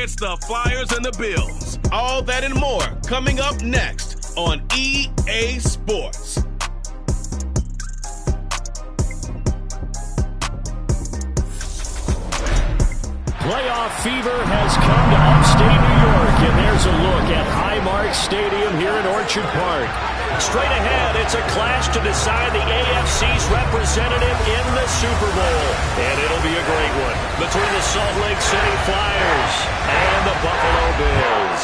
It's the Flyers and the Bills. All that and more coming up next on EA Sports. Playoff fever has come to upstate New York, and there's a look at Highmark Stadium here in Orchard Park. Straight ahead, it's a clash to decide the AFC's representative in the Super Bowl. And it'll be a great one between the Salt Lake City Flyers and the Buffalo Bills.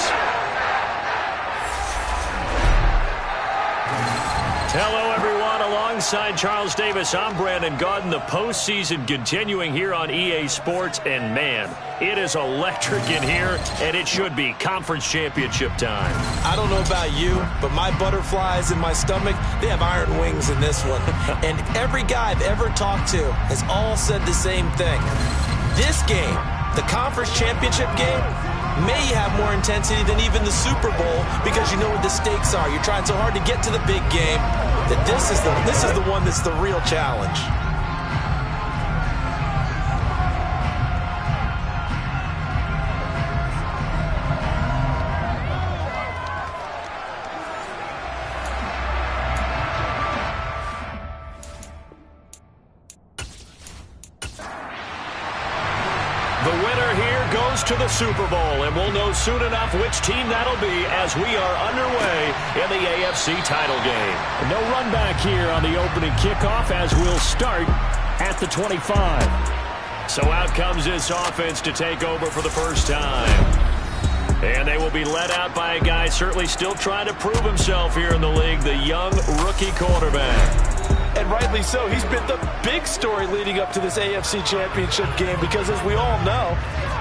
Hello, everyone. Alongside Charles Davis, I'm Brandon Gaudin. The postseason continuing here on EA Sports. And, man, it is electric in here, and it should be conference championship time. I don't know about you, but my butterflies in my stomach, they have iron wings in this one. And every guy I've ever talked to has all said the same thing. This game, the conference championship game, may have more intensity than even the Super Bowl because you know what the stakes are. You're trying so hard to get to the big game that this is the one that's the real challenge. The winner here goes to the Super Bowl, and we'll know soon enough which team that'll be as we are underway in the AFC title game. No run back here on the opening kickoff as we'll start at the 25. So out comes this offense to take over for the first time. And they will be led out by a guy certainly still trying to prove himself here in the league, the young rookie quarterback. And rightly so. He's been the big story leading up to this AFC Championship game because, as we all know,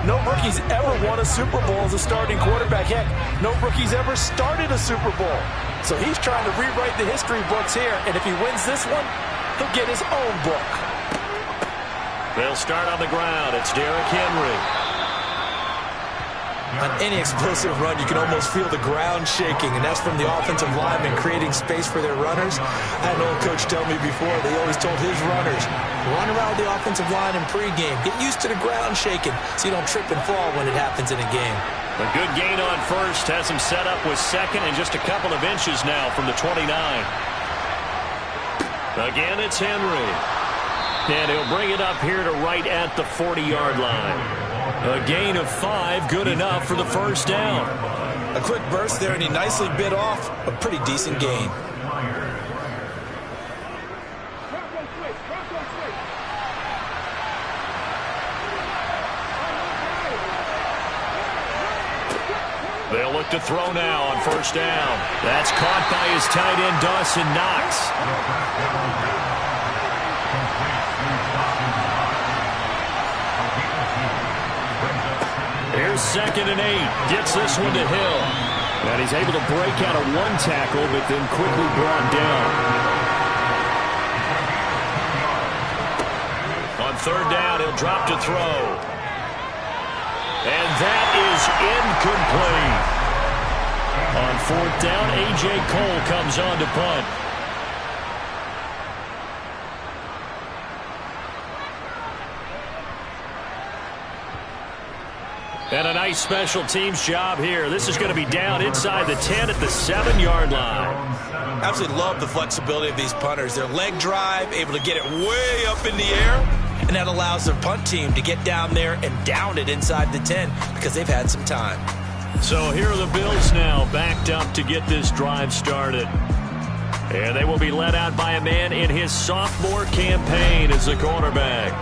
no rookie's ever won a Super Bowl as a starting quarterback. Heck, no rookie's ever started a Super Bowl. So he's trying to rewrite the history books here, and if he wins this one, he'll get his own book. They'll start on the ground. It's Derrick Henry. On any explosive run, you can almost feel the ground shaking, and that's from the offensive linemen creating space for their runners. I had an old coach tell me before, they always told his runners, run around the offensive line in pregame. Get used to the ground shaking so you don't trip and fall when it happens in a game. A good gain on first has him set up with second and just a couple of inches now from the 29. Again, it's Henry. And he'll bring it up here to right at the 40-yard line. A gain of 5, good enough for the first down. A quick burst there, and he nicely bit off a pretty decent gain. They'll look to throw now on first down. That's caught by his tight end, Dawson Knox. Here's 2nd and 8. Gets this one to Hill. And he's able to break out of one tackle, but then quickly brought down. On third down, he'll drop to throw. And that is incomplete. On fourth down, A.J. Cole comes on to punt. And a nice special teams job here. This is going to be down inside the 10 at the 7-yard line. Absolutely love the flexibility of these punters. Their leg drive, able to get it way up in the air, and that allows their punt team to get down there and down it inside the 10 because they've had some time. So here are the Bills now backed up to get this drive started. And they will be led out by a man in his sophomore campaign as the quarterback.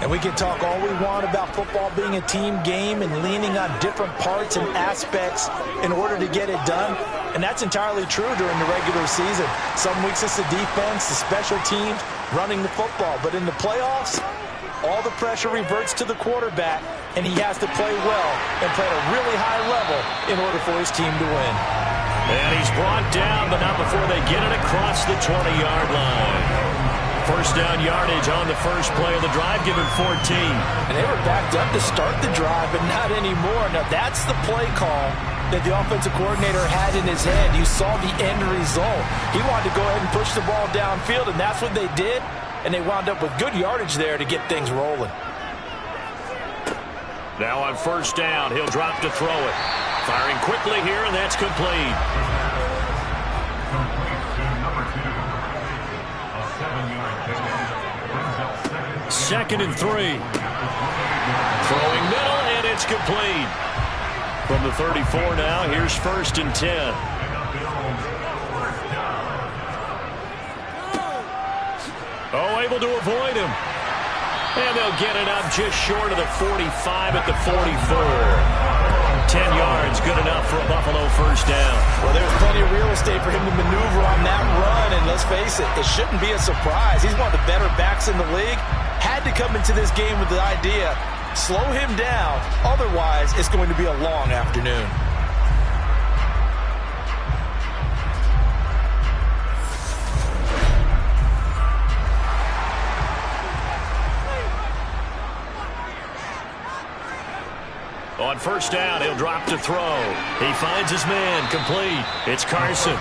And we can talk all we want about football being a team game and leaning on different parts and aspects in order to get it done. And that's entirely true during the regular season. Some weeks it's the defense, the special teams, running the football. But in the playoffs, all the pressure reverts to the quarterback, and he has to play well and play at a really high level in order for his team to win. And he's brought down, but not before they get it across the 20-yard line. First down yardage on the first play of the drive, given 14. And they were backed up to start the drive, but not anymore. Now, that's the play call that the offensive coordinator had in his head. You saw the end result. He wanted to go ahead and push the ball downfield, and that's what they did. And they wound up with good yardage there to get things rolling. Now on first down, he'll drop to throw it. Firing quickly here, and that's complete. Second and 3. Throwing middle, and it's complete. From the 34 now, here's first and 10. Oh, able to avoid him. And they'll get it up just short of the 45 at the 44. 10 yards, good enough for a Buffalo first down. Well, there's plenty of real estate for him to maneuver on that run, and let's face it, it shouldn't be a surprise. He's one of the better backs in the league. Had to come into this game with the idea, slow him down, otherwise it's going to be a long afternoon. On first down, he'll drop to throw. He finds his man, complete. It's Carson.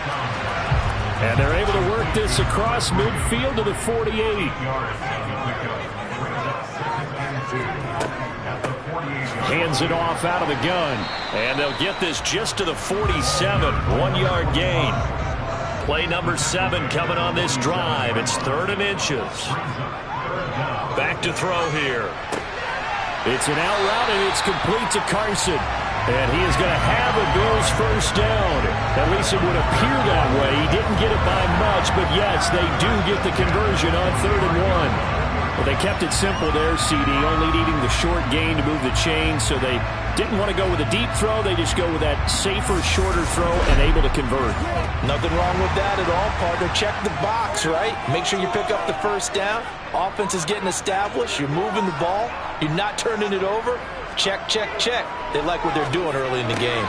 And they're able to work this across midfield to the 48. Hands it off out of the gun. And they'll get this just to the 47. 1-yard gain. Play number 7 coming on this drive. It's 3rd and inches. Back to throw here. It's an out route, and it's complete to Carson. And he is going to have a Bills first down. At least it would appear that way. He didn't get it by much, but yes, they do get the conversion on 3rd and 1. Well, they kept it simple there, CD, only needing the short gain to move the chain, so they didn't want to go with a deep throw. They just go with that safer, shorter throw and able to convert. Nothing wrong with that at all, partner. Check the box, right? Make sure you pick up the first down. Offense is getting established. You're moving the ball. You're not turning it over. Check, check, check. They like what they're doing early in the game.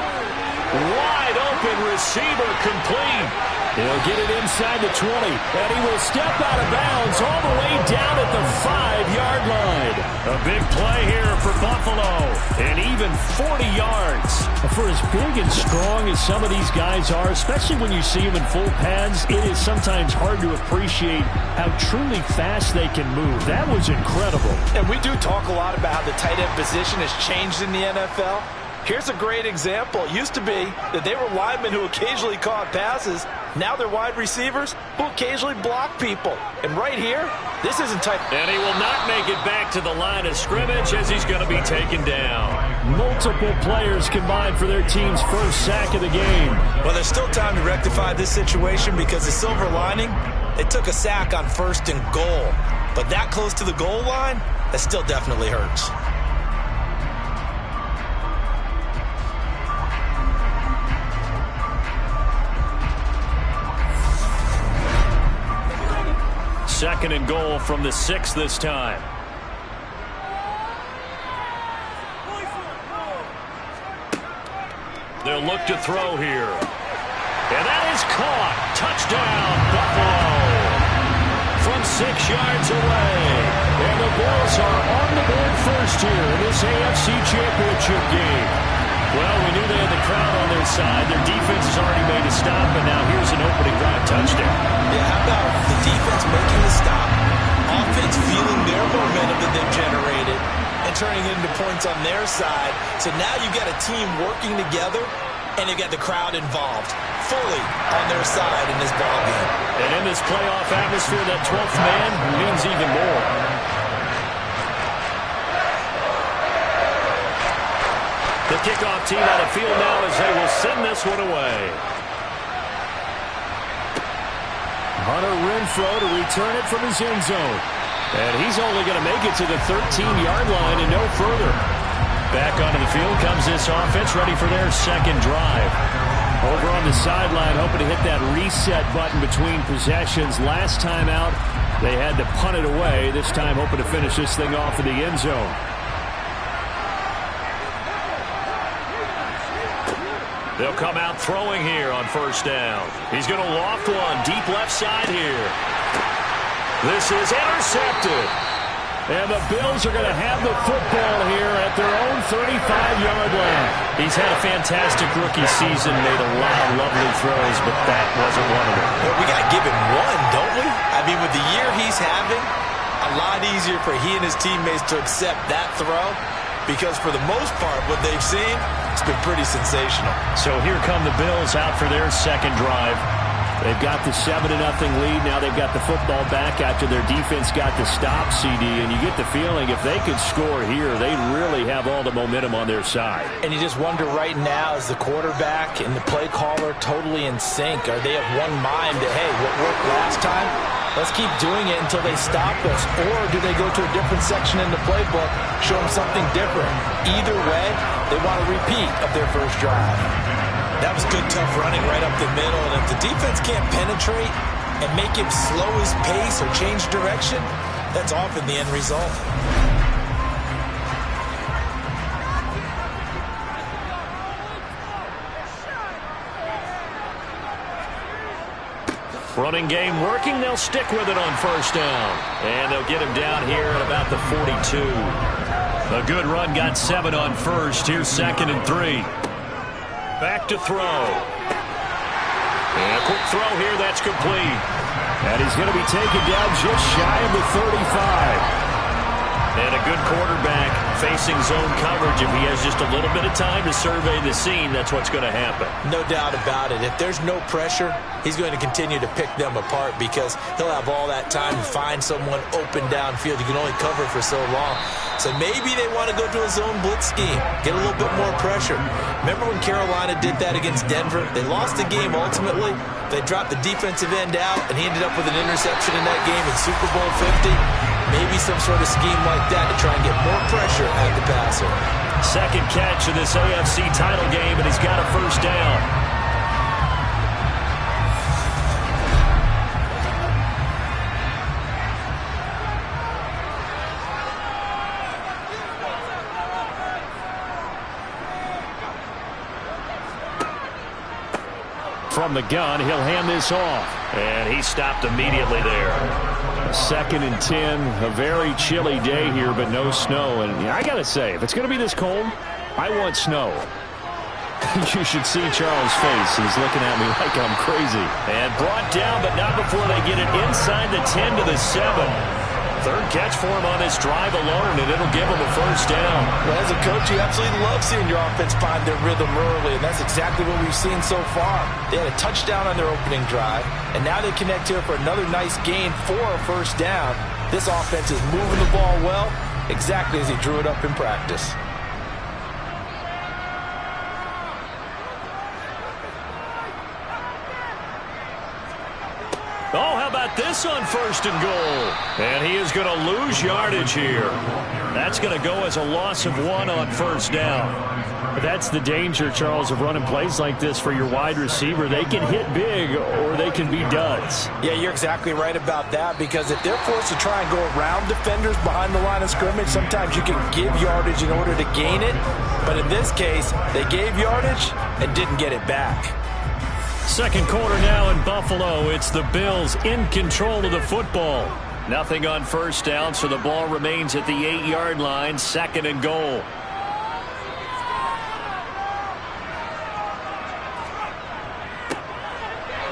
Wide open receiver, complete. He'll get it inside the 20, and he will step out of bounds all the way down at the 5-yard line. A big play here for Buffalo, and even 40 yards. For as big and strong as some of these guys are, especially when you see them in full pads, it is sometimes hard to appreciate how truly fast they can move. That was incredible. And we do talk a lot about how the tight end position has changed in the NFL. Here's a great example. It used to be that they were linemen who occasionally caught passes. Now they're wide receivers who occasionally block people. And right here, this isn't tight. And he will not make it back to the line of scrimmage as he's going to be taken down. Multiple players combined for their team's first sack of the game. Well, there's still time to rectify this situation because the silver lining, they took a sack on 1st and goal. But that close to the goal line, that still definitely hurts. Second and goal from the 6 this time. They'll look to throw here. And that is caught. Touchdown, Buffalo. From 6 yards away. And the Bills are on the board first here in this AFC Championship game. Well, we knew they had the crowd on their side. Their defense has already made a stop, and now here's an opening drive touchdown. Yeah, how about the defense making the stop, offense feeling their momentum that they've generated, and turning it into points on their side. So now you've got a team working together, and you've got the crowd involved fully on their side in this ballgame. And in this playoff atmosphere, that 12th man means even more. The kickoff team on the field now as they will send this one away. Hunter Renfrow to return it from his end zone. And he's only going to make it to the 13-yard line and no further. Back onto the field comes this offense, ready for their second drive. Over on the sideline, hoping to hit that reset button between possessions. Last time out, they had to punt it away. This time, hoping to finish this thing off in the end zone. They'll come out throwing here on first down. He's going to loft one deep left side here. This is intercepted. And the Bills are going to have the football here at their own 35-yard line. He's had a fantastic rookie season, made a lot of lovely throws, but that wasn't one of them. Well, we got to give him one, don't we? I mean, with the year he's having, a lot easier for he and his teammates to accept that throw. because for the most part, what they've seen, it's been pretty sensational. So here come the Bills out for their second drive. They've got the 7-0 lead. Now they've got the football back after their defense got the stop, CD. And you get the feeling if they could score here, they really have all the momentum on their side. And you just wonder right now, is the quarterback and the play caller totally in sync? Are they of one mind that, hey, what worked last time? Let's keep doing it until they stop us. Or do they go to a different section in the playbook, show them something different? Either way, they want a repeat of their first drive. That was good, tough running right up the middle. And if the defense can't penetrate and make him slow his pace or change direction, that's often the end result. Running game working. They'll stick with it on first down. And they'll get him down here at about the 42. A good run got 7 on first. Here's 2nd and 3. Back to throw. And a quick throw here. That's complete. And he's going to be taken down just shy of the 35. And a good quarterback facing zone coverage. If he has just a little bit of time to survey the scene, that's what's going to happen. No doubt about it. If there's no pressure, he's going to continue to pick them apart because he'll have all that time to find someone open downfield. You can only cover for so long. So maybe they want to go to a zone blitz scheme, get a little bit more pressure. Remember when Carolina did that against Denver? They lost the game ultimately. They dropped the defensive end out, and he ended up with an interception in that game in Super Bowl 50. Maybe some sort of scheme like that to try and get more pressure at the passer. Second catch of this AFC title game, and he's got a first down. From the gun, he'll hand this off. And he stopped immediately there. 2nd and 10. A very chilly day here, but no snow. And I got to say, if it's going to be this cold, I want snow. You should see Charles' face. He's looking at me like I'm crazy. And brought down, but not before they get it inside the 10 to the 7. Third catch for him on this drive alone, and it'll give him a first down. Well, as a coach, you absolutely love seeing your offense find their rhythm early, and that's exactly what we've seen so far. They had a touchdown on their opening drive, and now they connect here for another nice gain for a first down. This offense is moving the ball well, exactly as he drew it up in practice. Oh, how about this on 1st and goal? And he is going to lose yardage here. That's going to go as a loss of 1 on first down. That's the danger, Charles, of running plays like this for your wide receiver. They can hit big or they can be duds. Yeah, you're exactly right about that, because if they're forced to try and go around defenders behind the line of scrimmage, sometimes you can give yardage in order to gain it. But in this case, they gave yardage and didn't get it back. Second quarter now in Buffalo. It's the Bills in control of the football. Nothing on first down, so the ball remains at the 8-yard line. 2nd and goal.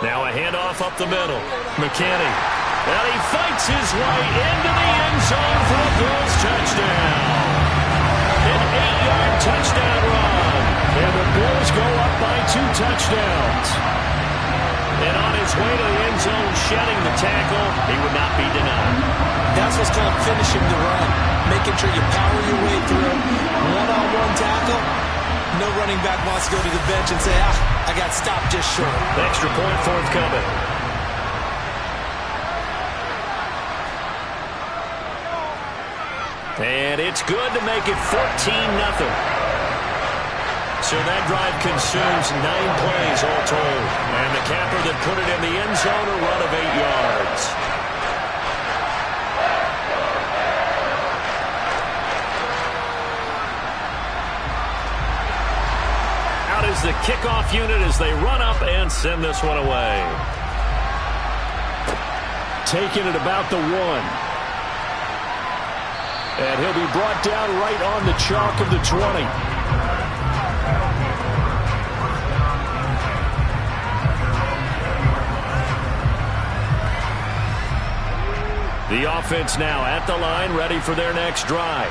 Now a handoff up the middle. McKinney. And he fights his way into the end zone for a Bills touchdown. An 8-yard touchdown run. And the Bills go up by 2 touchdowns. And on his way to the end zone, shedding the tackle, he would not be denied. That's what's called finishing the run. Making sure you power your way through. One-on-one tackle. No running back wants to go to the bench and say, I got stopped just short. Extra point forthcoming. And it's good to make it 14-0. So that drive consumes 9 plays all told. And the capper that put it in the end zone, a run of 8 yards. Out is the kickoff unit as they run up and send this one away. Taking it about the 1. And he'll be brought down right on the chalk of the 20. The offense now at the line, ready for their next drive.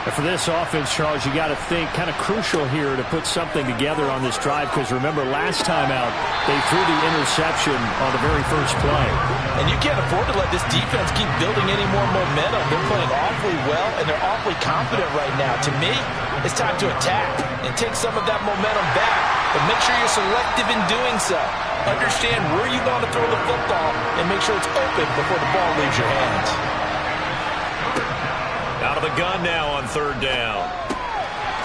And for this offense, Charles, you got to think kind of crucial here to put something together on this drive, because remember last time out they threw the interception on the very first play. And you can't afford to let this defense keep building any more momentum. They're playing awfully well, and they're awfully confident right now. To me, it's time to attack and take some of that momentum back, but make sure you're selective in doing so. Understand where you want to throw the football and make sure it's open before the ball leaves your hands. Out of the gun now on third down.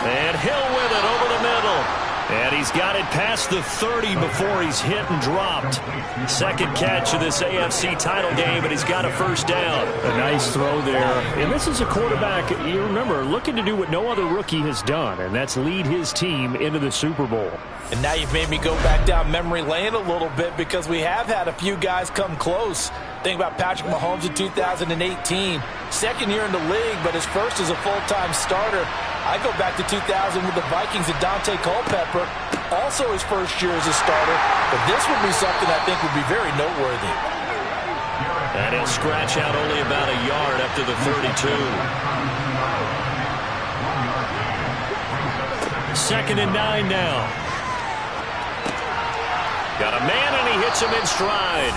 And Hill with it over the middle. And he's got it past the 30 before he's hit and dropped. Second catch of this AFC title game, and he's got a first down. A nice throw there. And this is a quarterback, you remember, looking to do what no other rookie has done, and that's lead his team into the Super Bowl. And now you've made me go back down memory lane a little bit, because we have had a few guys come close. Think about Patrick Mahomes in 2018. Second year in the league, but his first as a full-time starter. I go back to 2000 with the Vikings and Dante Culpepper. Also his first year as a starter. But this would be something I think would be very noteworthy. And he'll scratch out only about a yard up to the 32. Second and 9 now. Got a man, and he hits him in stride.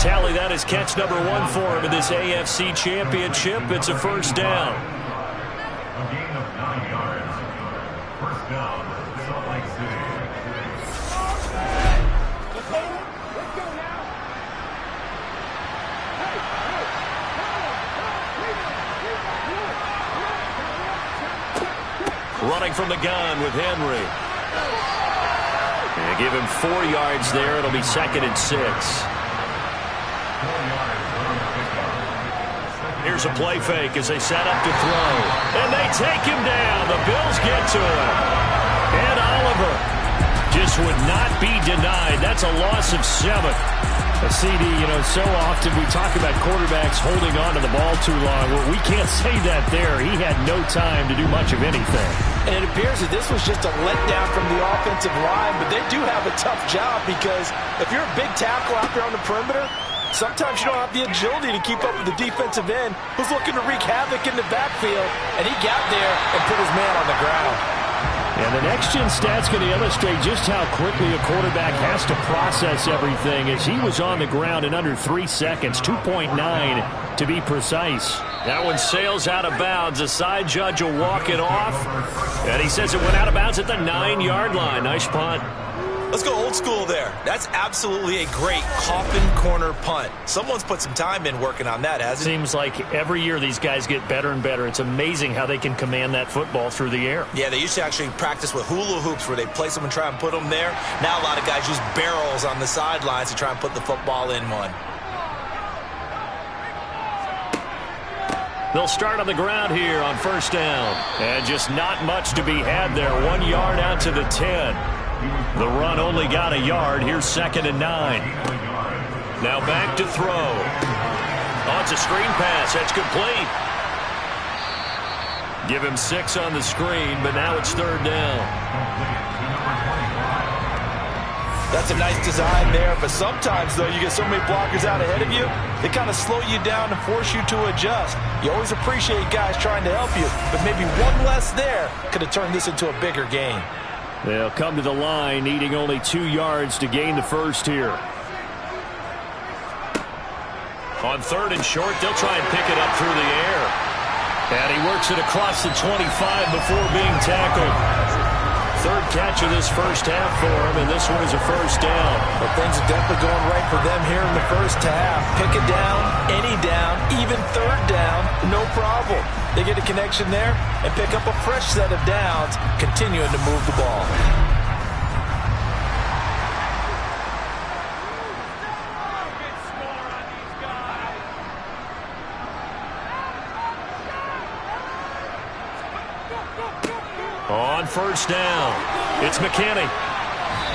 Tally, that is catch number 1 for him in this AFC Championship. It's a first down. A gain of 9 yards. First down, Salt Lake City. Running from the gun with Henry. And give him 4 yards there. It'll be second and 6. Here's a play fake as they set up to throw. And they take him down. The Bills get to him. And Oliver just would not be denied. That's a loss of 7. A CD, you know, so often we talk about quarterbacks holding on to the ball too long. Well, we can't say that there. He had no time to do much of anything. And it appears that this was just a letdown from the offensive line, but they do have a tough job, because if you're a big tackle out there on the perimeter, sometimes you don't have the agility to keep up with the defensive end who's looking to wreak havoc in the backfield, and he got there and put his man on the ground. And the next-gen stat's going to illustrate just how quickly a quarterback has to process everything, as he was on the ground in under 3 seconds, 2.9 to be precise. That one sails out of bounds. The side judge will walk it off, and he says it went out of bounds at the 9-yard line. Nice punt. Let's go old school there. That's absolutely a great coffin corner punt. Someone's put some time in working on that, hasn't it? Seems like every year these guys get better and better. It's amazing how they can command that football through the air. Yeah, they used to actually practice with hula hoops where they place them and try and put them there. Now a lot of guys use barrels on the sidelines to try and put the football in one. They'll start on the ground here on first down. And just not much to be had there. 1 yard out to the 10. The run only got a yard. Here's second and 9. Now back to throw. Oh, it's a screen pass. That's complete. Give him 6 on the screen, but now it's third down. That's a nice design there, but sometimes, though, you get so many blockers out ahead of you, they kind of slow you down and force you to adjust. You always appreciate guys trying to help you, but maybe one less there could have turned this into a bigger game. They'll come to the line, needing only 2 yards to gain the first here. On third and short, they'll try and pick it up through the air. And he works it across the 25 before being tackled. Third catch of this first half for him, and this one is a first down. But things are definitely going right for them here in the first half. Pick it down, any down, even third down, no problem. They get a connection there and pick up a fresh set of downs, continuing to move the ball. On first down, it's McKinney.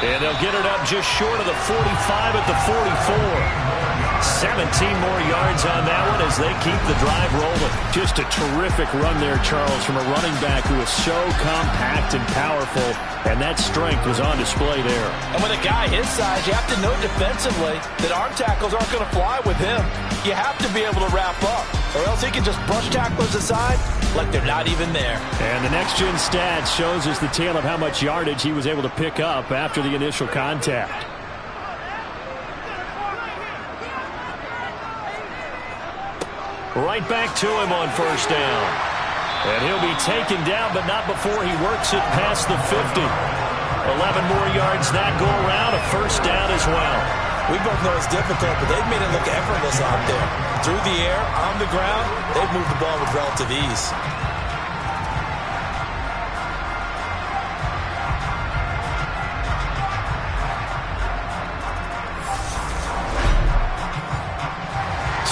And they'll get it up just short of the 45 at the 44. 17 more yards on that one as they keep the drive rolling. Just a terrific run there, Charles, from a running back who is so compact and powerful, and that strength was on display there. And with a guy his size, you have to know defensively that arm tackles aren't going to fly with him. You have to be able to wrap up, or else he can just brush tacklers aside like they're not even there. And the next-gen stats shows us the tale of how much yardage he was able to pick up after the initial contact. Right back to him on first down. And he'll be taken down, but not before he works it past the 50. 11 more yards that go around, a first down as well. We both know it's difficult, but they've made it look effortless out there. Through the air, on the ground, they've moved the ball with relative ease.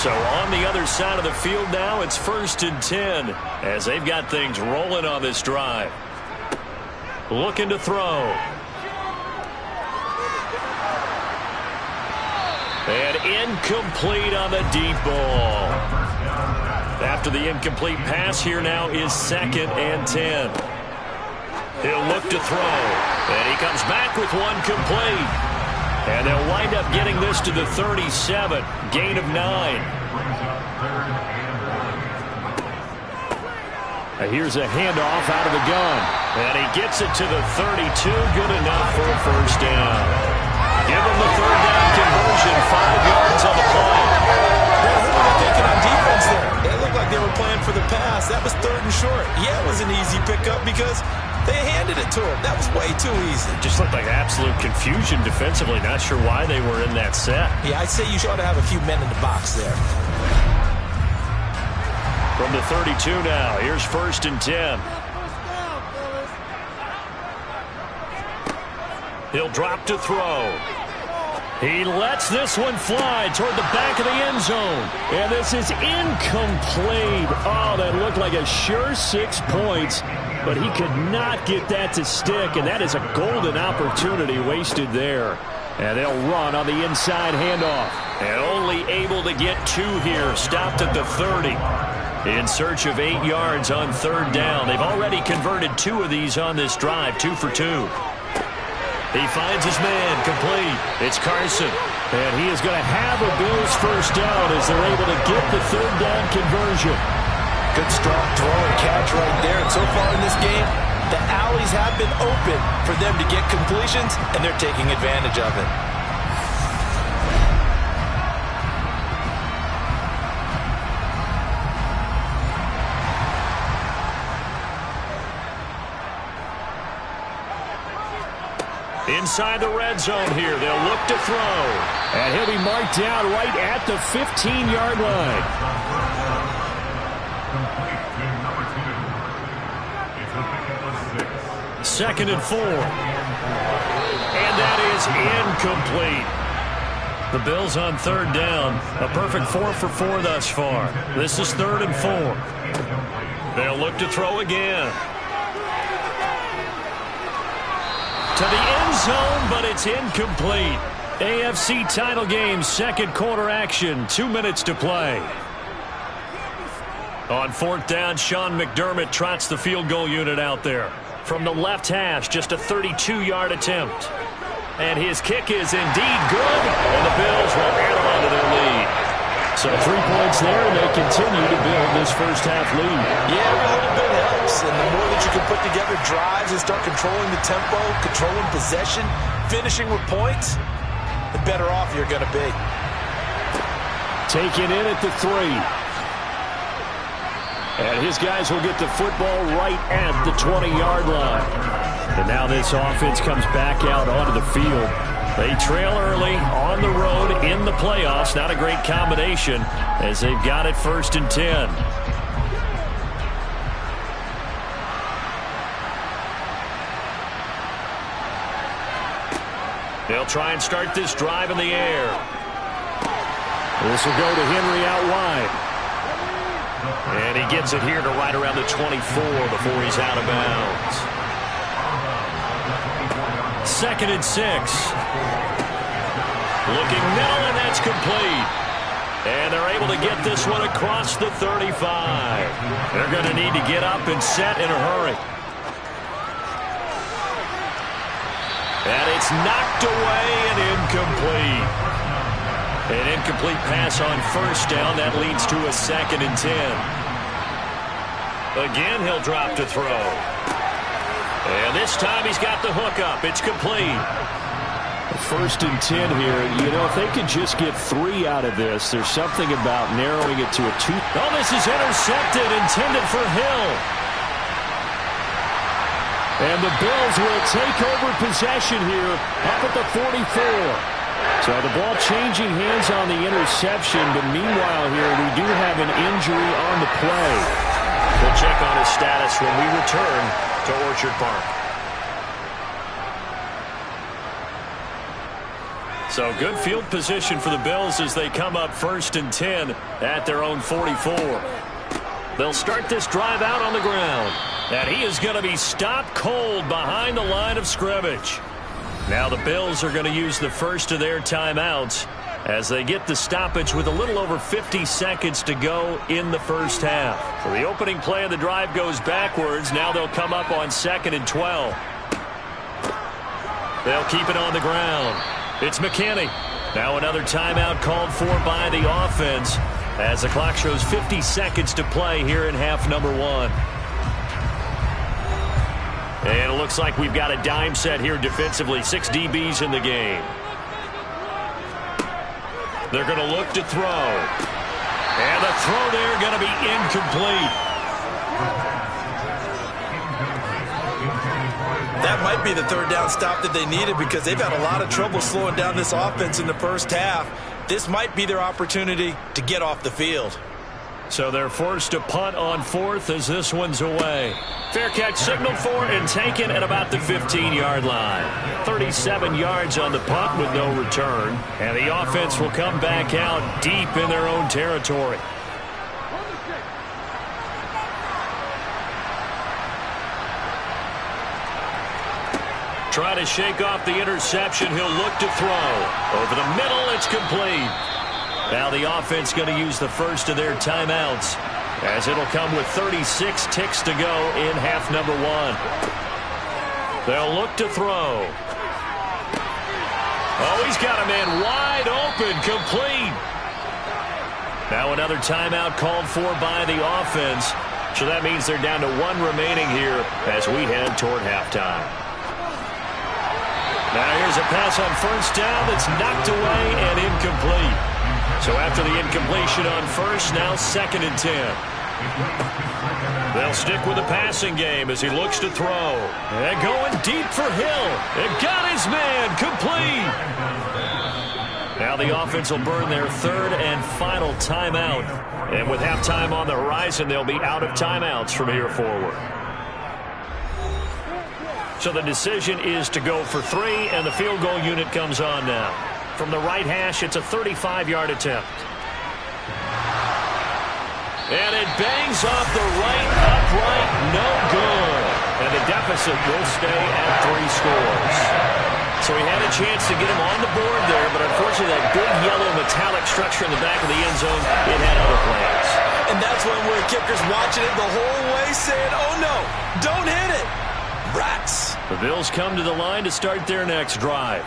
So on the other side of the field now, it's 1st and 10 as they've got things rolling on this drive. Looking to throw. And incomplete on the deep ball. After the incomplete pass, here now is 2nd and 10. He'll look to throw. And he comes back with one complete. And they'll wind up getting this to the 37. Gain of 9. Here's a handoff out of the gun. And he gets it to the 32. Good enough for a first down. Give him the 3rd down conversion. 5 yards on the play. What were they thinking on defense there? They looked like they were playing for the pass. That was 3rd and short. Yeah, it was an easy pickup because they handed it to him. That was way too easy. Just looked like absolute confusion defensively. Not sure why they were in that set. Yeah, I'd say you ought to have a few men in the box there. From the 32 now, here's 1st and 10. He'll drop to throw. He lets this one fly toward the back of the end zone. And this is incomplete. Oh, that looked like a sure 6 points. But he could not get that to stick, and that is a golden opportunity wasted there. And they'll run on the inside handoff. And only able to get 2 here, stopped at the 30. In search of 8 yards on 3rd down. They've already converted 2 of these on this drive, 2 for 2. He finds his man, complete. It's Carson. And he is going to have a Bills first down as they're able to get the 3rd down conversion. Good strong throw and catch right there. And so far in this game, the alleys have been open for them to get completions, and they're taking advantage of it. Inside the red zone here. They'll look to throw. And he'll be marked down right at the 15-yard line. Complete to number 2. It's a pickup of 6. 2nd and 4. And that is incomplete. The Bills on 3rd down. A perfect 4 for 4 thus far. This is 3rd and 4. They'll look to throw again. To the end zone, but it's incomplete. AFC title game, 2nd quarter action. 2 minutes to play. On 4th down, Sean McDermott trots the field goal unit out there. From the left hash, just a 32-yard attempt. And his kick is indeed good, and the Bills will add on to their lead. So 3 points there, and they continue to build this first half lead. Yeah, every little bit helps, and the more that you can put together drives and start controlling the tempo, controlling possession, finishing with points, the better off you're going to be. Taken in at the 3. And his guys will get the football right at the 20-yard line. And now this offense comes back out onto the field. They trail early on the road in the playoffs. Not a great combination as they've got it 1st and 10. They'll try and start this drive in the air. This will go to Henry out wide. And he gets it here to right around the 24 before he's out of bounds. 2nd and 6. Looking middle, and that's complete. And they're able to get this one across the 35. They're going to need to get up and set in a hurry. And it's knocked away and incomplete. An incomplete pass on first down. That leads to a 2nd and 10. Again, he'll drop to throw. And this time he's got the hook up. It's complete. 1st and 10 here. You know, if they could just get 3 out of this, there's something about narrowing it to a 2. Oh, this is intercepted, intended for Hill. And the Bills will take over possession here up at the 44. So the ball changing hands on the interception, but meanwhile here we do have an injury on the play. We'll check on his status when we return to Orchard Park. So good field position for the Bills as they come up 1st and 10 at their own 44. They'll start this drive out on the ground. And he is going to be stopped cold behind the line of scrimmage. Now the Bills are going to use the first of their timeouts as they get the stoppage with a little over 50 seconds to go in the first half. So the opening play of the drive goes backwards. Now they'll come up on 2nd and 12. They'll keep it on the ground. It's McKinney. Now another timeout called for by the offense as the clock shows 50 seconds to play here in half number 1. And it looks like we've got a dime set here defensively. 6 DBs in the game. They're going to look to throw. And the throw there going to be incomplete. That might be the 3rd down stop that they needed because they've had a lot of trouble slowing down this offense in the first half. This might be their opportunity to get off the field. So they're forced to punt on 4th as this one's away. Fair catch signaled for and taken at about the 15-yard line. 37 yards on the punt with no return. And the offense will come back out deep in their own territory. Try to shake off the interception. He'll look to throw. Over the middle, it's complete. Now the offense going to use the first of their timeouts as it'll come with 36 ticks to go in half number 1. They'll look to throw. Oh, he's got a man wide open, complete. Now another timeout called for by the offense. So that means they're down to 1 remaining here as we head toward halftime. Now here's a pass on first down that's knocked away and incomplete. So after the incompletion on first, now 2nd and 10. They'll stick with the passing game as he looks to throw. And going deep for Hill. And got his man complete. Now the offense will burn their 3rd and final timeout. And with halftime on the horizon, they'll be out of timeouts from here forward. So the decision is to go for 3, and the field goal unit comes on now. From the right hash, it's a 35-yard attempt. And it bangs off the right upright, no good. And the deficit will stay at 3 scores. So he had a chance to get him on the board there, but unfortunately that big yellow metallic structure in the back of the end zone, it had other plans. And that's when we're kickers watching it the whole way saying, oh no, don't hit it. Rats. The Bills come to the line to start their next drive.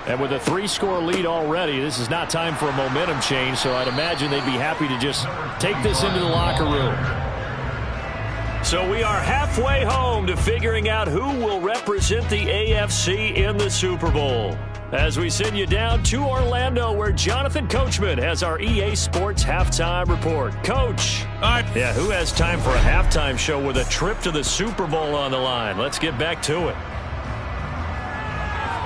And with a 3-score lead already, this is not time for a momentum change, so I'd imagine they'd be happy to just take this into the locker room. So we are halfway home to figuring out who will represent the AFC in the Super Bowl. As we send you down to Orlando, where Jonathan Coachman has our EA Sports Halftime Report. Coach. All right. Yeah, who has time for a halftime show with a trip to the Super Bowl on the line? Let's get back to it.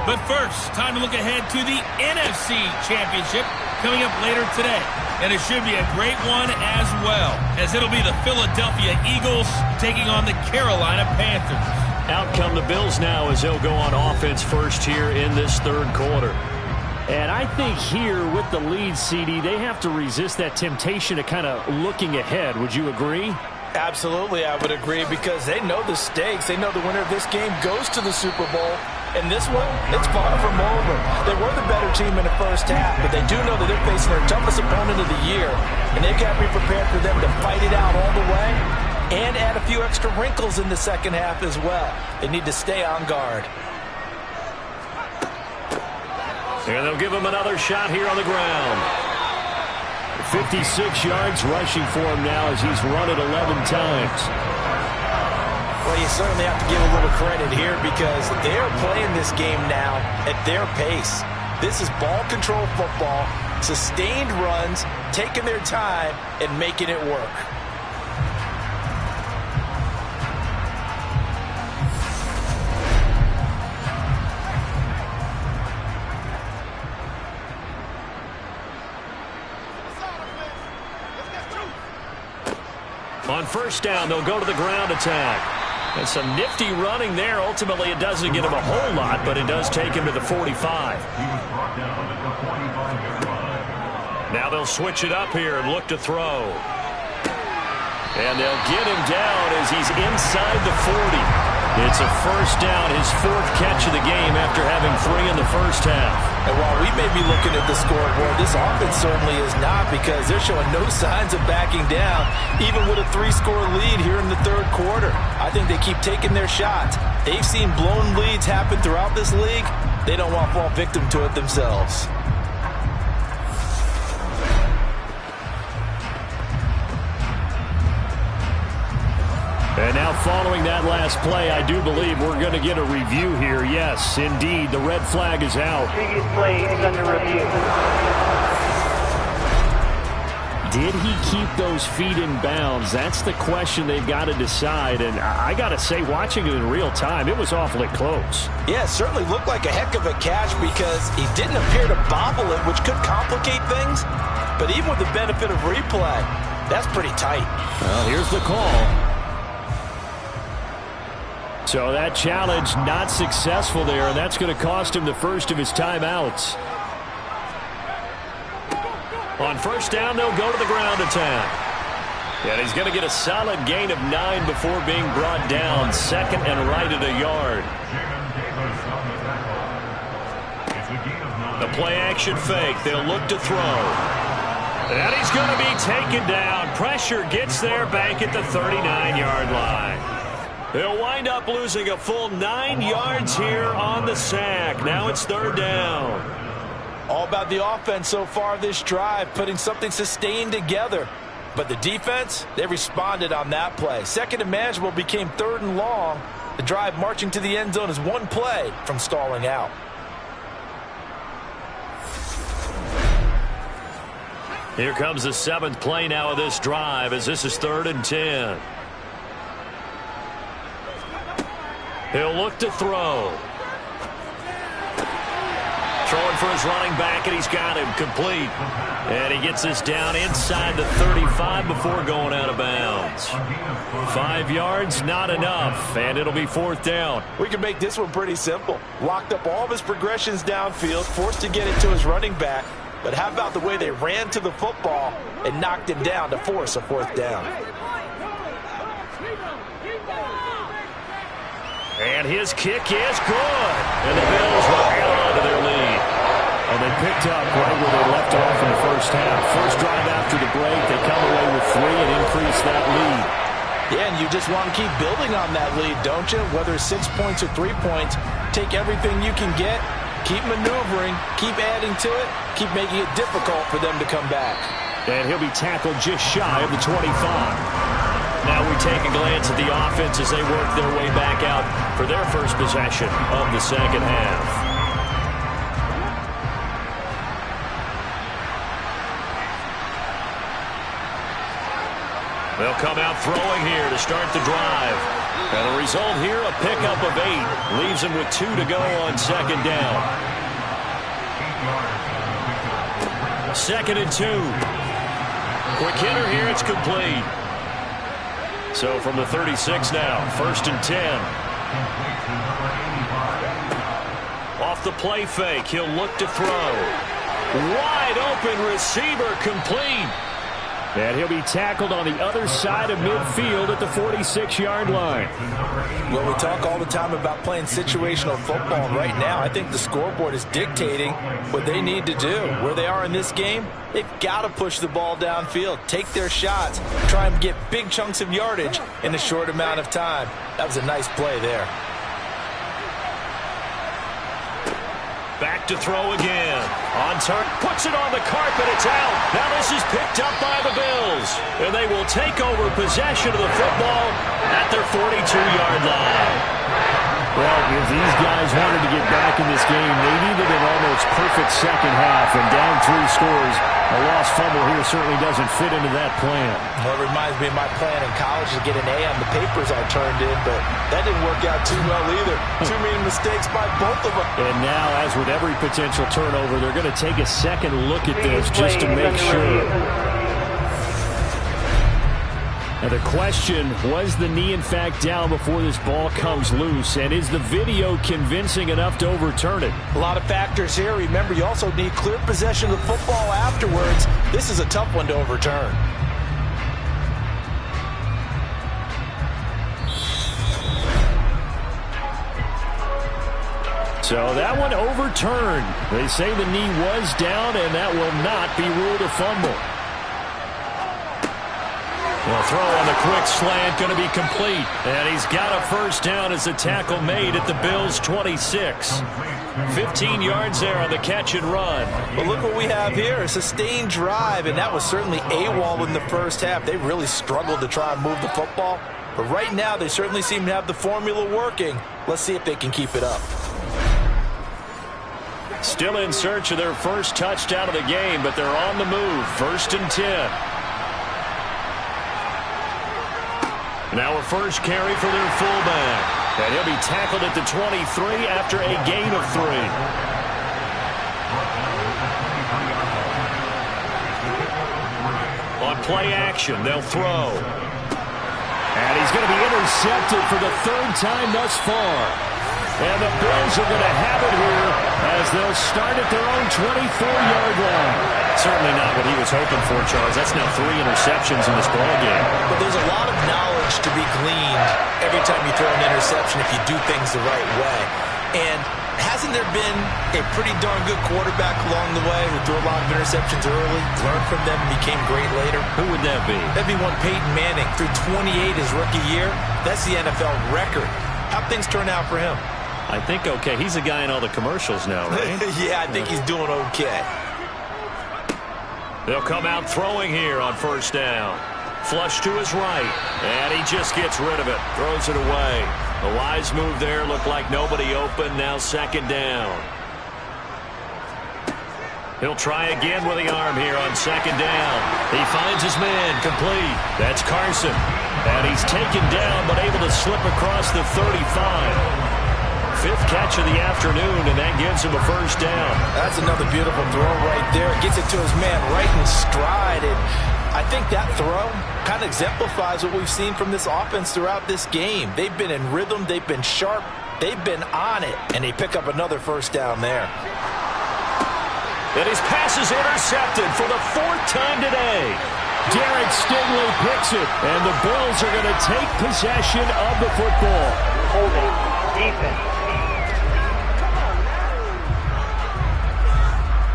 But first, time to look ahead to the NFC Championship coming up later today. And it should be a great one as well, as it'll be the Philadelphia Eagles taking on the Carolina Panthers. Out come the Bills now as they'll go on offense first here in this 3rd quarter. And I think here with the lead, CD, they have to resist that temptation of kind of looking ahead. Would you agree? Absolutely, I would agree, because they know the stakes. They know the winner of this game goes to the Super Bowl. And this one, it's far from over. They were the better team in the first half, but they do know that they're facing their toughest opponent of the year, and they've got to be prepared for them to fight it out all the way and add a few extra wrinkles in the second half as well. They need to stay on guard. And they'll give him another shot here on the ground. 56 yards rushing for him now as he's run it 11 times. Well, you certainly have to give a little credit here because they're playing this game now at their pace. This is ball control football, sustained runs, taking their time, and making it work. On first down, they'll go to the ground attack. And some nifty running there. Ultimately, it doesn't get him a whole lot, but it does take him to the 45. He was brought down at the 45-yard line. Now they'll switch it up here and look to throw. And they'll get him down as he's inside the 40. It's a first down, his fourth catch of the game after having 3 in the first half. And while we may be looking at the scoreboard, this offense certainly is not because they're showing no signs of backing down, even with a 3-score lead here in the third quarter. I think they keep taking their shots. They've seen blown leads happen throughout this league. They don't want to fall victim to it themselves. And now following that last play, I do believe we're going to get a review here. Yes, indeed, the red flag is out. Previous play is under review. Did he keep those feet in bounds? That's the question they've got to decide. And I got to say, watching it in real time, it was awfully close. Yeah, it certainly looked like a heck of a catch because he didn't appear to bobble it, which could complicate things. But even with the benefit of replay, that's pretty tight. Well, here's the call. So that challenge not successful there, and that's going to cost him the first of his timeouts. On first down, they'll go to the ground attack. And he's going to get a solid gain of 9 before being brought down. Second and right at a yard. The play-action fake. They'll look to throw. And he's going to be taken down. Pressure gets there back at the 39-yard line. They'll wind up losing a full 9 yards here on the sack. Now it's third down. All about the offense so far this drive, putting something sustained together. But the defense, they responded on that play. Second and manageable became third and long. The drive marching to the end zone is one play from stalling out. Here comes the 7th play now of this drive as this is 3rd and 10. He'll look to throw. Throwing for his running back, and he's got him complete. And he gets this down inside the 35 before going out of bounds. 5 yards, not enough, and it'll be 4th down. We can make this one pretty simple. Locked up all of his progressions downfield, forced to get it to his running back. But how about the way they ran to the football and knocked him down to force a 4th down? And his kick is good. And the Bills will add on to their lead. And they picked up right where they left off in the first half. First drive after the break, they come away with 3 and increase that lead. Yeah, and you just want to keep building on that lead, don't you? Whether it's 6 points or 3 points, take everything you can get, keep maneuvering, keep adding to it, keep making it difficult for them to come back. And he'll be tackled just shy of the 25. Now we take a glance at the offense as they work their way back out for their first possession of the second half. They'll come out throwing here to start the drive. And the result here, a pickup of 8. Leaves him with 2 to go on second down. 2nd and 2. Quick hitter here, it's complete. So from the 36 now, 1st and 10. Off the play fake, he'll look to throw. Wide open receiver complete. And he'll be tackled on the other side of midfield at the 46-yard line. Well, we talk all the time about playing situational football. And right now, I think the scoreboard is dictating what they need to do. Where they are in this game, they've got to push the ball downfield, take their shots, try and get big chunks of yardage in a short amount of time. That was a nice play there. Back to throw again. On target, puts it on the carpet, it's out. Now this is picked up by the Bills. And they will take over possession of the football at their 42-yard line. Well, if these guys wanted to get back in this game, they needed an almost perfect second half. And down 3 scores, a lost fumble here certainly doesn't fit into that plan. Well, it reminds me of my plan in college to get an A on the papers I turned in, but that didn't work out too well either. Too many mistakes by both of them. And now, as with every potential turnover, they're going to take a second look at this just to make sure. Now the question, was the knee in fact down before this ball comes loose? And is the video convincing enough to overturn it? A lot of factors here. Remember, you also need clear possession of the football afterwards. This is a tough one to overturn. So that one overturned. They say the knee was down, and that will not be ruled a fumble. Well, throw on the quick slant, going to be complete. And he's got a first down as the tackle made at the Bills' 26. 15 yards there on the catch and run. But look what we have here, a sustained drive, and that was certainly AWOL in the first half. They really struggled to try and move the football. But right now, they certainly seem to have the formula working. Let's see if they can keep it up. Still in search of their first touchdown of the game, but they're on the move. 1st and 10. Now a first carry for their fullback. And he'll be tackled at the 23 after a gain of 3. On play action, they'll throw. And he's going to be intercepted for the 3rd time thus far. And the Bills are going to have it here as they'll start at their own 24-yard line. Certainly not what he was hoping for, Charles. That's now 3 interceptions in this ballgame. But there's a lot of knowledge to be gleaned every time you throw an interception if you do things the right way. And hasn't there been a pretty darn good quarterback along the way who threw a lot of interceptions early, learned from them, and became great later? Who would that be? That'd be one Peyton Manning. Threw 28 his rookie year. That's the NFL record. How'd things turn out for him? I think okay. He's a guy in all the commercials now, right? Yeah, I think he's doing okay. They'll come out throwing here on 1st down. Flush to his right, and he just gets rid of it. Throws it away. A wise move there. Looked like nobody open. Now 2nd down. He'll try again with the arm here on 2nd down. He finds his man. Complete. That's Carson. And he's taken down, but able to slip across the 35. 5th catch of the afternoon, and that gives him a 1st down. That's another beautiful throw right there. Gets it to his man right in stride. And I think that throw kind of exemplifies what we've seen from this offense throughout this game. They've been in rhythm. They've been sharp. They've been on it. And they pick up another 1st down there. And his pass is intercepted for the 4th time today. Derek Stingley picks it, and the Bills are going to take possession of the football. Holding. Defense.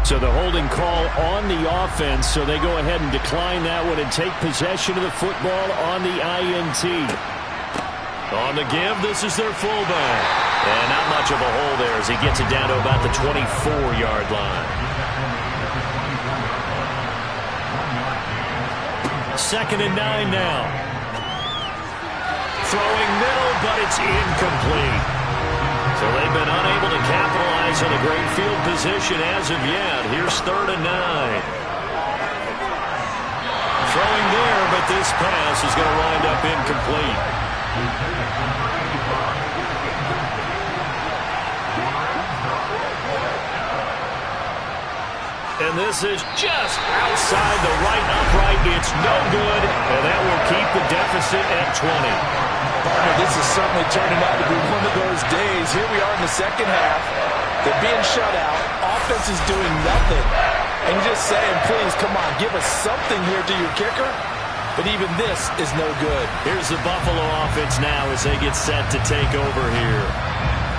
So the holding call on the offense, so they go ahead and decline that one and take possession of the football on the INT. On the give, this is their fullback. And not much of a hole there as he gets it down to about the 24-yard line. 2nd and 9 now. Throwing middle, but it's incomplete. So they've been unable to capitalize on a great field position as of yet. Here's 3rd and 9. Throwing there, but this pass is going to wind up incomplete. And this is just outside the right upright. It's no good, and that will keep the deficit at 20. Partner, this is certainly turning out to be one of those days. Here we are in the second half. They're being shut out. Offense is doing nothing. And you're just saying, please, come on, give us something here to your kicker. But even this is no good. Here's the Buffalo offense now as they get set to take over here.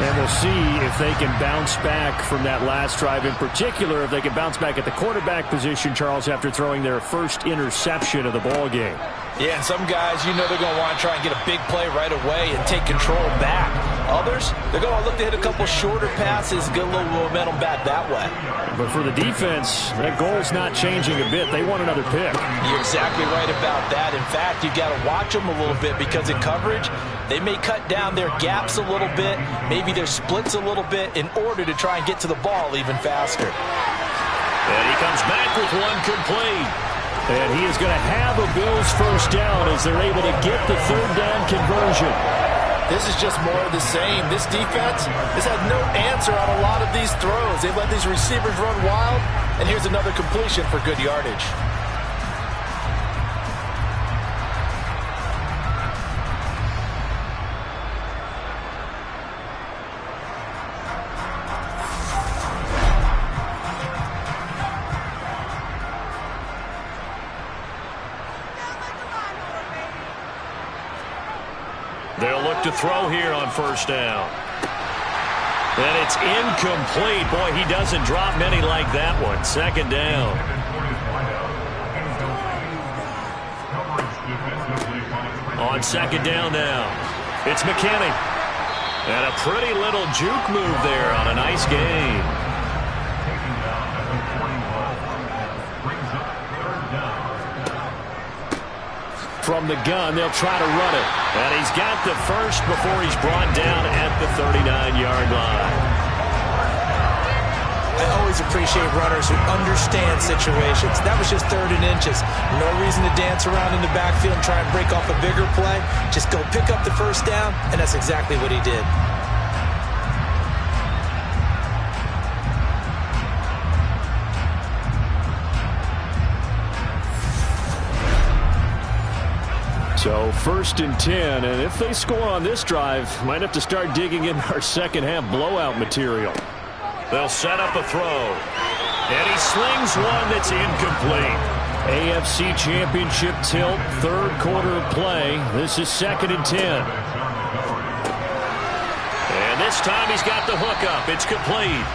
And we'll see if they can bounce back from that last drive. In particular, if they can bounce back at the quarterback position, Charles, after throwing their first interception of the ball game. Yeah, and some guys, you know they're going to want to try and get a big play right away and take control back. Others, they're going to look to hit a couple shorter passes, get a little momentum back that way. But for the defense, that goal's not changing a bit. They want another pick. You're exactly right about that. In fact, you got to watch them a little bit because in coverage, they may cut down their gaps a little bit, maybe their splits a little bit in order to try and get to the ball even faster. And he comes back with one complete. And he is going to have a Bills first down as they're able to get the third down conversion. This is just more of the same. This defense has had no answer on a lot of these throws. They've let these receivers run wild, and here's another completion for good yardage. They'll look to throw here on first down. And it's incomplete. Boy, he doesn't drop many like that one. Second down. On second down now, it's McKinney. And a pretty little juke move there on a nice game. From the gun, they'll try to run it. And he's got the first before he's brought down at the 39-yard line. I always appreciate runners who understand situations. That was just 3rd and inches. No reason to dance around in the backfield and try and break off a bigger play. Just go pick up the first down, and that's exactly what he did. So 1st and 10, and if they score on this drive, might have to start digging in our second half blowout material. They'll set up a throw. And he slings one that's incomplete. AFC Championship tilt, 3rd quarter of play. This is 2nd and 10. And this time he's got the hook up. It's complete.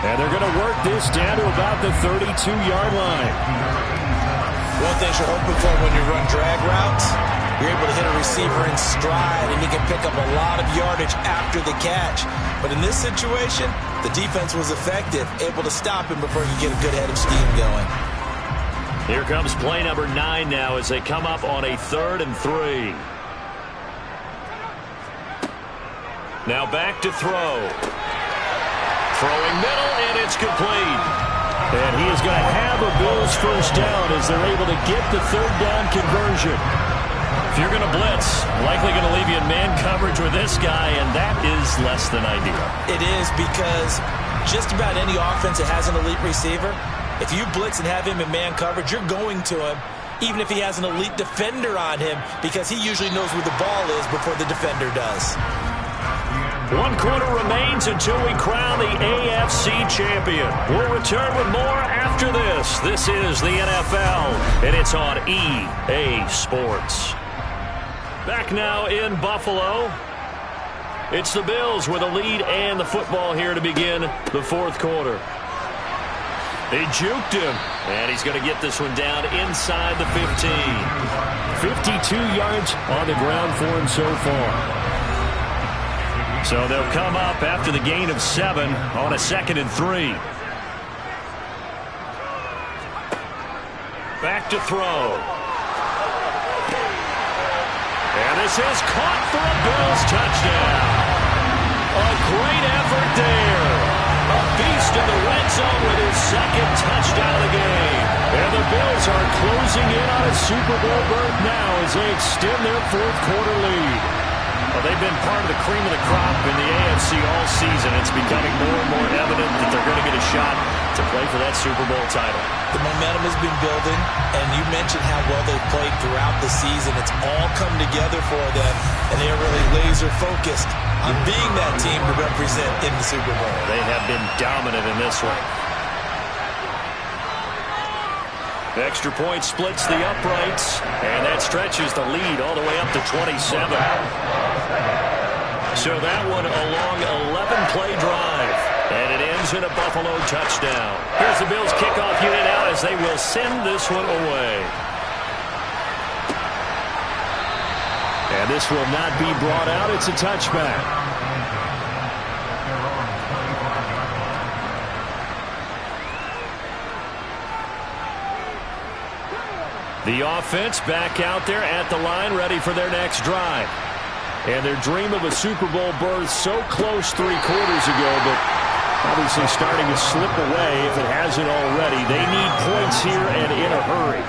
And they're going to work this down to about the 32-yard line. One thing you're hoping for when you run drag routes, you're able to hit a receiver in stride, and he can pick up a lot of yardage after the catch. But in this situation, the defense was effective, able to stop him before he could get a good head of steam going. Here comes play number 9 now as they come up on a 3rd and 3. Now back to throw. Throwing middle, and it's complete. And he is going to have a Bills first down as they're able to get the third down conversion. If you're going to blitz, likely going to leave you in man coverage with this guy, and that is less than ideal. It is, because just about any offense that has an elite receiver, if you blitz and have him in man coverage, you're going to him, even if he has an elite defender on him, because he usually knows where the ball is before the defender does. 1 quarter remains until we crown the AFC champion. We'll return with more after this. This is the NFL, and it's on EA Sports. Back now in Buffalo. It's the Bills with a lead and the football here to begin the 4th quarter. They juked him, and he's going to get this one down inside the 15. 52 yards on the ground for him so far. So they'll come up after the gain of 7 on a 2nd and 3. Back to throw. And this is caught for a Bills touchdown. A great effort there. A beast in the red zone with his 2nd touchdown of the game. And the Bills are closing in on a Super Bowl berth now as they extend their 4th quarter lead. Well, they've been part of the cream of the crop in the AFC all season. It's becoming more and more evident that they're going to get a shot to play for that Super Bowl title. The momentum has been building, and you mentioned how well they've played throughout the season. It's all come together for them, and they are really laser-focused on being that team to represent in the Super Bowl. They have been dominant in this one. Extra point splits the uprights, and that stretches the lead all the way up to 27. So that one a long 11-play drive, and it ends in a Buffalo touchdown. Here's the Bills kickoff unit out as they will send this one away. And this will not be brought out. It's a touchback. The offense back out there at the line, ready for their next drive. And their dream of a Super Bowl berth so close 3 quarters ago, but obviously starting to slip away if it hasn't already. They need points here and in a hurry.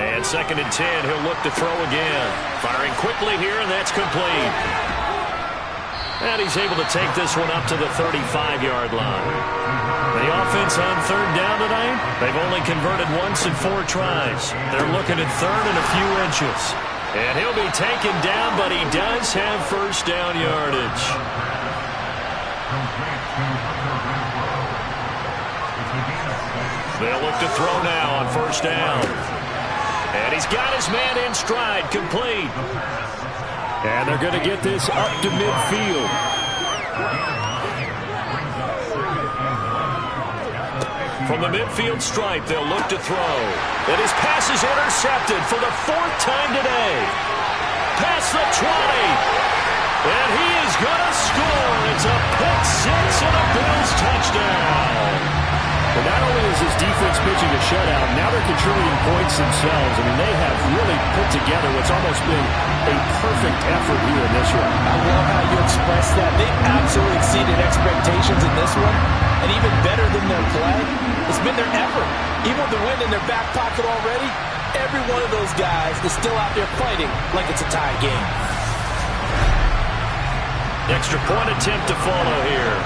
And 2nd and 10, he'll look to throw again. Firing quickly here, and that's complete. And he's able to take this one up to the 35-yard line. The offense on 3rd down tonight, they've only converted once in 4 tries. They're looking at 3rd and a few inches. And he'll be taken down, but he does have 1st down yardage. They'll look to throw now on 1st down. And he's got his man in stride, complete. And they're going to get this up to midfield. From the midfield stripe, they'll look to throw. And his pass is intercepted for the 4th time today. Past the 20. And he is going to score. It's a pick 6 and a Bills touchdown. But not only is his defense pitching a shutout, now they're contributing points themselves. I mean, they have really put together what's almost been a perfect effort here in this one. I love how you express that. They've absolutely exceeded expectations in this one. And even better than their play, it's been their effort. Even with the win in their back pocket already, every one of those guys is still out there fighting like it's a tie game. Extra point attempt to follow here.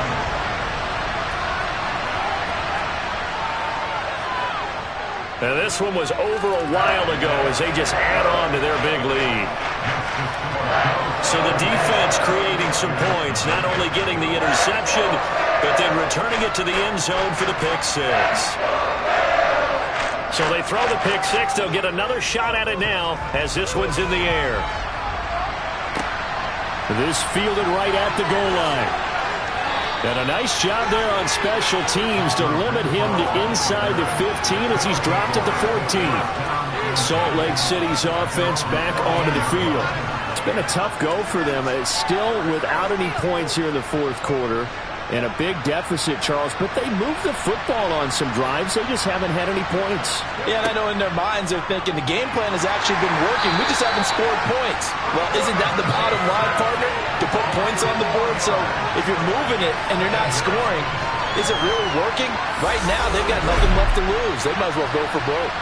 Now this one was over a while ago as they just add on to their big lead. So the defense creating some points, not only getting the interception, but then returning it to the end zone for the pick 6. So they throw the pick 6. They'll get another shot at it now as this one's in the air. This fielded right at the goal line. And a nice job there on special teams to limit him to inside the 15 as he's dropped at the 14. Salt Lake City's offense back onto the field. It's been a tough go for them. It's still without any points here in the 4th quarter. And a big deficit, Charles, but they moved the football on some drives. They just haven't had any points. Yeah, and I know in their minds they're thinking the game plan has actually been working. We just haven't scored points. Well, isn't that the bottom line, partner? To put points on the board? So if you're moving it and you're not scoring, is it really working? Right now, they've got nothing left to lose. They might as well go for broke.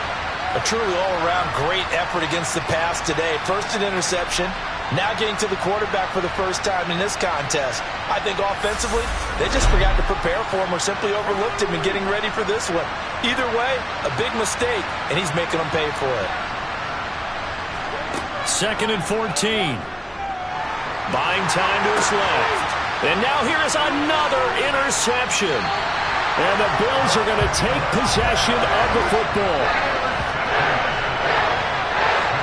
A truly all-around great effort against the pass today. First an interception. Now getting to the quarterback for the first time in this contest. I think offensively, they just forgot to prepare for him or simply overlooked him in getting ready for this one. Either way, a big mistake, and he's making them pay for it. 2nd and 14. Buying time to his left. And now here is another interception. And the Bills are going to take possession of the football.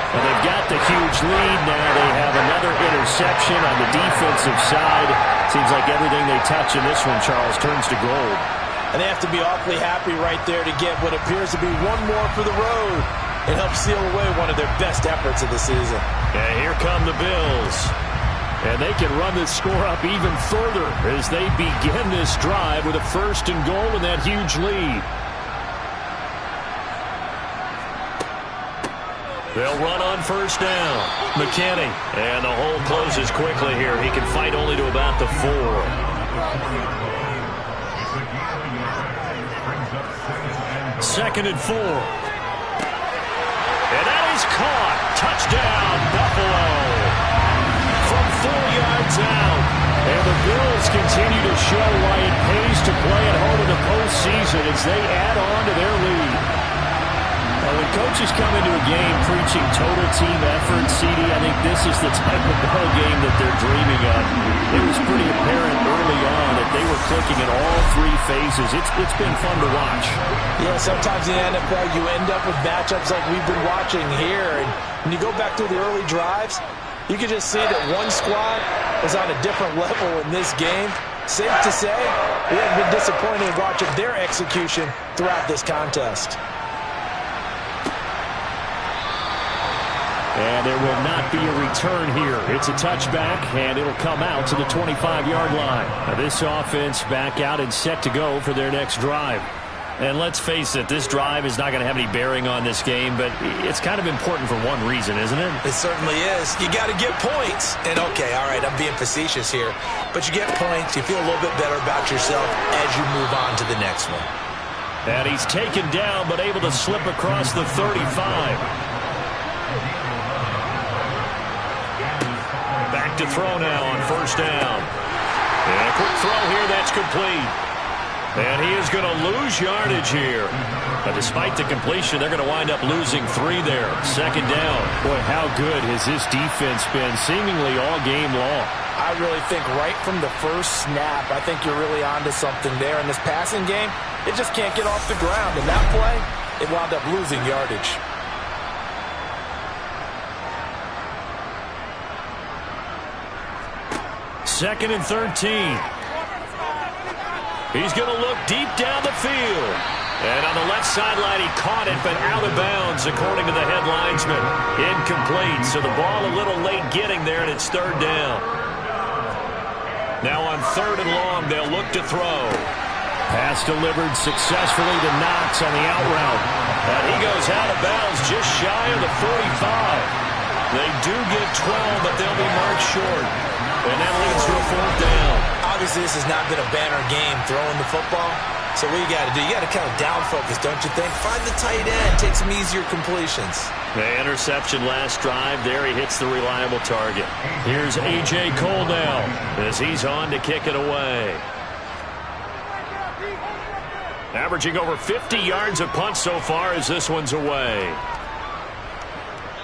And they've got the huge lead now. They have another interception on the defensive side. Seems like everything they touch in this one, Charles, turns to gold. And they have to be awfully happy right there to get what appears to be one more for the road and help seal away one of their best efforts of the season. And here come the Bills. And they can run this score up even further as they begin this drive with a 1st and goal and that huge lead. They'll run on 1st down. McKinney. And the hole closes quickly here. He can fight only to about the 4. 2nd and 4. And that is caught. Touchdown, Buffalo. From 4 yards out. And the Bills continue to show why it pays to play at home in the postseason as they add on to their lead. When coaches come into a game preaching total team effort, CD, I think this is the type of ball game that they're dreaming of. It was pretty apparent early on that they were clicking in all three phases. It's been fun to watch. Yeah, sometimes in the NFL you end up with matchups like we've been watching here. And when you go back through the early drives, you can just see that one squad is on a different level in this game. Safe to say, we haven't been disappointed in watching their execution throughout this contest. And there will not be a return here. It's a touchback, and it'll come out to the 25-yard line. Now this offense back out and set to go for their next drive. And let's face it, this drive is not going to have any bearing on this game, but it's kind of important for one reason, isn't it? It certainly is. You got to get points. And okay, all right, I'm being facetious here, but you get points, you feel a little bit better about yourself as you move on to the next one. And he's taken down, but able to slip across the 35. Back to throw now on first down. And a quick throw here that's complete. And he is going to lose yardage here. But despite the completion, they're going to wind up losing 3 there. Second down. Boy, how good has this defense been seemingly all game long? I really think right from the first snap, I think you're really onto something there. In this passing game, it just can't get off the ground. And that play, it wound up losing yardage. Second and 13. He's going to look deep down the field. And on the left sideline, he caught it, but out of bounds, according to the head linesman. Incomplete, so the ball a little late getting there, and it's third down. Now on third and long, they'll look to throw. Pass delivered successfully to Knox on the out route. And he goes out of bounds just shy of the 45. They do get 12, but they'll be marked short. And that leads to a fourth down. Obviously, this has not been a banner game throwing the football. So what you got to do, you got to kind of down focus, don't you think? Find the tight end, take some easier completions. The interception last drive. There he hits the reliable target. Here's A.J. Cole now as he's on to kick it away. Averaging over 50 yards a punt so far as this one's away.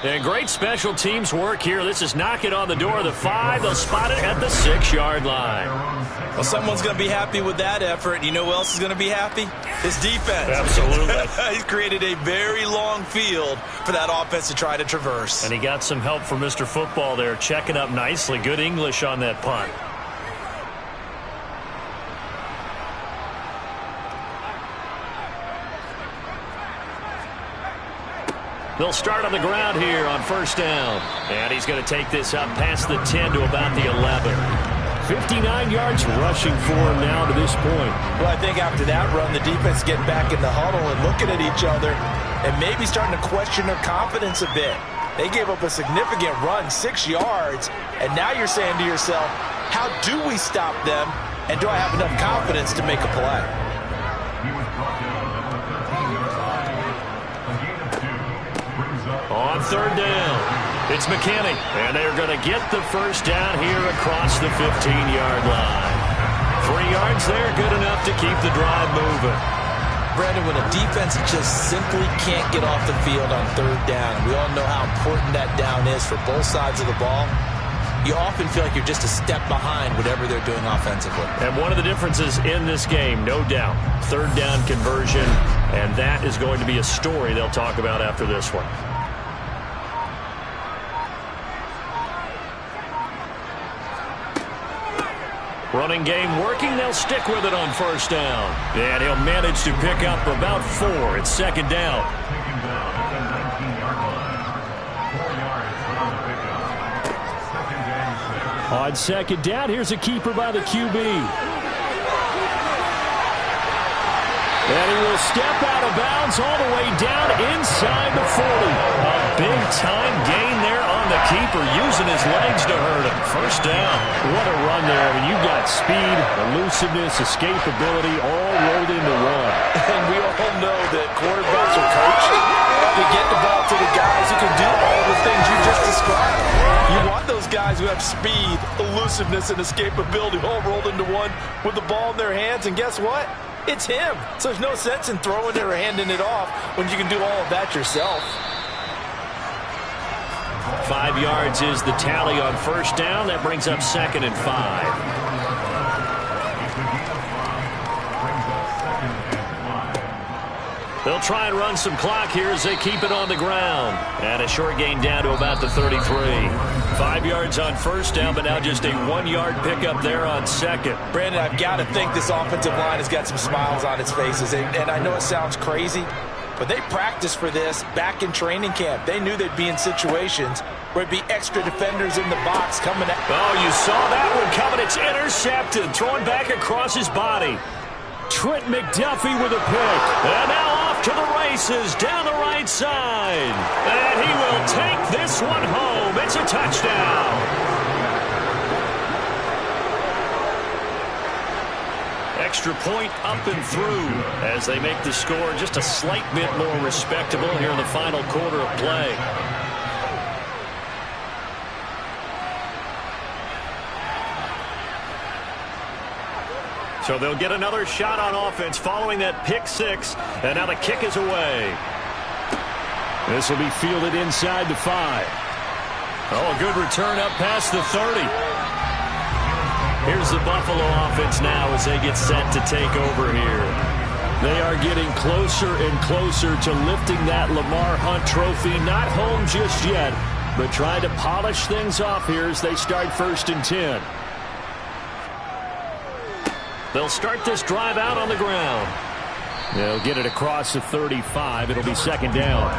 And great special teams work here. This is knocking on the door of the 5. They'll spot it at the 6-yard line. Well, someone's going to be happy with that effort. You know who else is going to be happy? His defense. Absolutely. He's created a very long field for that offense to try to traverse. And he got some help from Mr. Football there, checking up nicely. Good English on that punt. They'll start on the ground here on first down. And he's going to take this up past the 10 to about the 11. 59 yards rushing for him now to this point. Well, I think after that run, the defense is getting back in the huddle and looking at each other and maybe starting to question their confidence a bit. They gave up a significant run, 6 yards, and now you're saying to yourself, how do we stop them, and do I have enough confidence to make a play? On third down, it's McKinney, and they're going to get the first down here across the 15-yard line. 3 yards there, good enough to keep the drive moving. Brandon, when a defense just simply can't get off the field on third down, we all know how important that down is for both sides of the ball. You often feel like you're just a step behind whatever they're doing offensively. And one of the differences in this game, no doubt, third down conversion, and that is going to be a story they'll talk about after this one. Running game working. They'll stick with it on first down. And he'll manage to pick up about 4. It's second down. On second down, here's a keeper by the QB. And he will step out of bounds all the way down inside the 40. A big-time gain there on the keeper, using his legs to hurt him. First down. What a run there. I mean, you've got speed, elusiveness, escapability all rolled into one. And we all know that quarterbacks are coached to get the ball to the guys who can do all the things you just described. You want those guys who have speed, elusiveness, and escapability all rolled into one with the ball in their hands, and guess what? It's him. So there's no sense in throwing it or handing it off when you can do all of that yourself. 5 yards is the tally on first down. That brings up second and 5. They'll try and run some clock here as they keep it on the ground. And a short gain down to about the 33. 5 yards on first down, but now just a 1-yard pickup there on second. Brandon, I've got to think this offensive line has got some smiles on its faces. And I know it sounds crazy, but they practiced for this back in training camp. They knew they'd be in situations where there'd be extra defenders in the box coming at. Oh, you saw that one coming. It's intercepted. Throwing back across his body. Trent McDuffie with a pick. And now off to the races down the right side. And he will take this one home. It's a touchdown. Extra point up and through as they make the score just a slight bit more respectable here in the final quarter of play. So they'll get another shot on offense following that pick six. And now the kick is away. This will be fielded inside the 5. Oh, a good return up past the 30. Here's the Buffalo offense now as they get set to take over here. They are getting closer and closer to lifting that Lamar Hunt trophy. Not home just yet, but trying to polish things off here as they start 1st and 10. They'll start this drive out on the ground. They'll get it across the 35. It'll be 2nd down.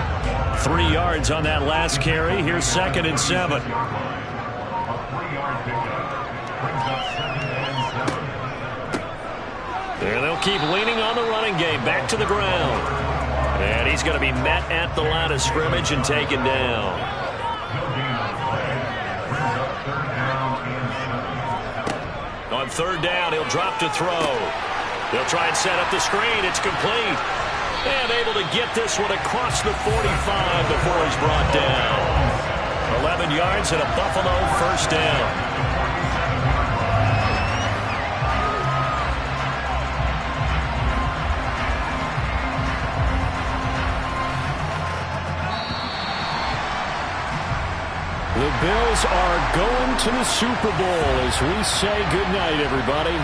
3 yards on that last carry. Here's 2nd and 7. A 3-yard pickup brings up 2nd and 7. And they'll keep leaning on the running game. Back to the ground. And he's going to be met at the line of scrimmage and taken down. On 3rd down, he'll drop to throw. They'll try and set up the screen. It's complete. And able to get this one across the 45 before he's brought down. 11 yards and a Buffalo 1st down. The Bills are going to the Super Bowl as we say goodnight, everybody.